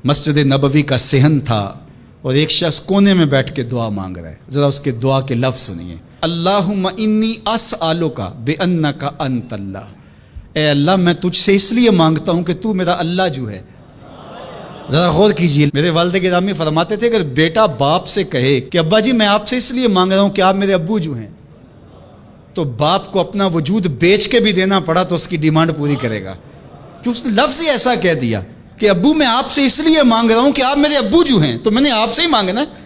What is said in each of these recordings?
مسجد نبوی کا صحن تھا اور ایک شخص کونے میں بیٹھ کے دعا مانگ رہا ہے. ذرا اس کے دعا کے لفظ سنیے. اللہم انی اسألک بانک انت اللہ. اے اللہ میں تجھ سے اس لیے مانگتا ہوں کہ تو میرا اللہ جو ہے. ذرا غور کیجیے. میرے والد گرامی فرماتے تھے کہ بیٹا باپ سے کہے کہ ابا جی میں آپ سے اس لیے مانگ رہا ہوں کہ آپ میرے ابو جو ہیں، تو باپ کو اپنا وجود بیچ کے بھی دینا پڑا تو اس کی ڈیمانڈ پوری کرے گا. جو اس نے لفظ ہی ایسا کہہ دیا کہ ابو میں آپ سے اس لیے مانگ رہا ہوں کہ آپ میرے ابو جو ہیں، تو میں نے آپ سے ہی مانگنا ہے.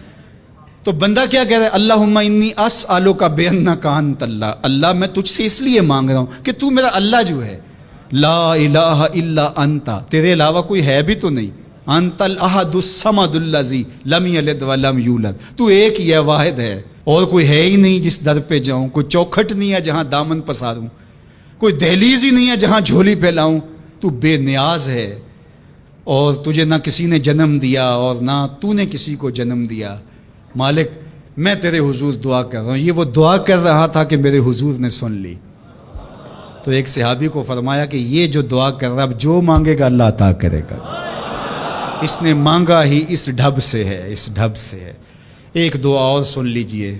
تو بندہ کیا کہہ رہا ہے؟ اللہم انی اسألک بانک انت اللہ. اللہ میں تجھ سے اس لیے مانگ رہا ہوں کہ تو میرا اللہ جو ہے. لا الہ الا انت، تیرے علاوہ کوئی ہے بھی تو نہیں. انت الاحد الصمد الذی لم یلد ولم یولد. تو ایک ہی ہے، واحد ہے، اور کوئی ہے ہی نہیں جس در پہ جاؤں. کوئی چوکھٹ نہیں ہے جہاں دامن پساروں، کوئی دہلیز ہی نہیں ہے جہاں جھولی پھیلاؤں. تو بے نیاز ہے، اور تجھے نہ کسی نے جنم دیا اور نہ تو نے کسی کو جنم دیا. مالک میں تیرے حضور دعا کر رہا ہوں. یہ وہ دعا کر رہا تھا کہ میرے حضور نے سن لی. تو ایک صحابی کو فرمایا کہ یہ جو دعا کر رہا اب جو مانگے گا اللہ عطا کرے گا. اس نے مانگا ہی اس ڈھب سے ہے، اس ڈھب سے ہے. ایک دعا اور سن لیجئے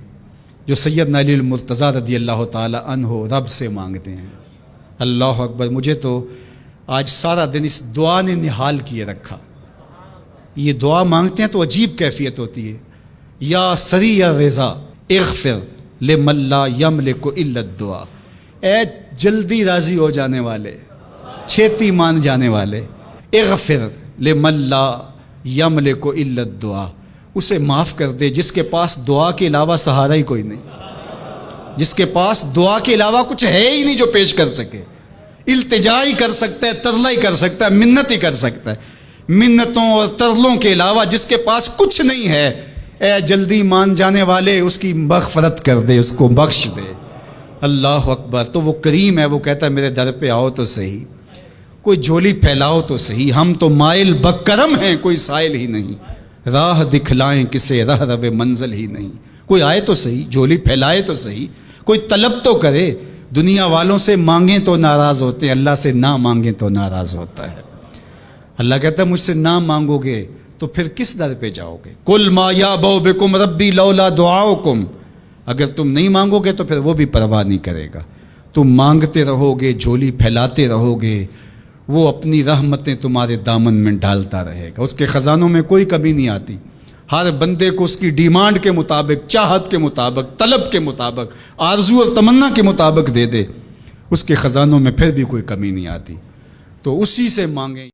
جو سیدنا علی المرتضیٰ رضی اللہ تعالی عنہ رب سے مانگتے ہیں. اللہ اکبر. مجھے تو آج سارا دن اس دعا نے نحال کیے رکھا. یہ دعا مانگتے ہیں تو عجیب کیفیت ہوتی ہے. یا سریع الرضا اغفر لمن لا یملک الا الدعاء. اے جلدی راضی ہو جانے والے، چھیتی مان جانے والے، اغفر لمن لا یملک الا الدعاء. اسے معاف کر دے جس کے پاس دعا کے علاوہ سہارا ہی کوئی نہیں، جس کے پاس دعا کے علاوہ کچھ ہے ہی نہیں جو پیش کر سکے. التجا ہی کر سکتا ہے، ترلا ہی کر سکتا ہے، منت ہی کر سکتا ہے. منتوں اور ترلوں کے علاوہ جس کے پاس کچھ نہیں ہے، اے جلدی مان جانے والے اس کی مغفرت کر دے، اس کو بخش دے. اللہ اکبر. تو وہ کریم ہے، وہ کہتا ہے میرے در پہ آؤ تو صحیح، کوئی جھولی پھیلاؤ تو صحیح. ہم تو مائل بکرم ہیں، کوئی سائل ہی نہیں. راہ دکھلائیں کسے راہ رو منزل ہی نہیں. کوئی آئے تو صحیح، جھولی پھیلائے تو صحیح، کوئی طلب تو کرے. دنیا والوں سے مانگیں تو ناراض ہوتے ہیں، اللہ سے نہ مانگیں تو ناراض ہوتا ہے. اللہ کہتا ہے مجھ سے نہ مانگو گے تو پھر کس در پہ جاؤ گے؟ قل ما یعبأ بکم ربی لولا دعاؤکم. اگر تم نہیں مانگو گے تو پھر وہ بھی پرواہ نہیں کرے گا. تم مانگتے رہو گے، جھولی پھیلاتے رہو گے، وہ اپنی رحمتیں تمہارے دامن میں ڈالتا رہے گا. اس کے خزانوں میں کوئی کمی نہیں آتی. ہر بندے کو اس کی ڈیمانڈ کے مطابق، چاہت کے مطابق، طلب کے مطابق، آرزو اور تمنا کے مطابق دے دے. اس کے خزانوں میں پھر بھی کوئی کمی نہیں آتی. تو اسی سے مانگیں.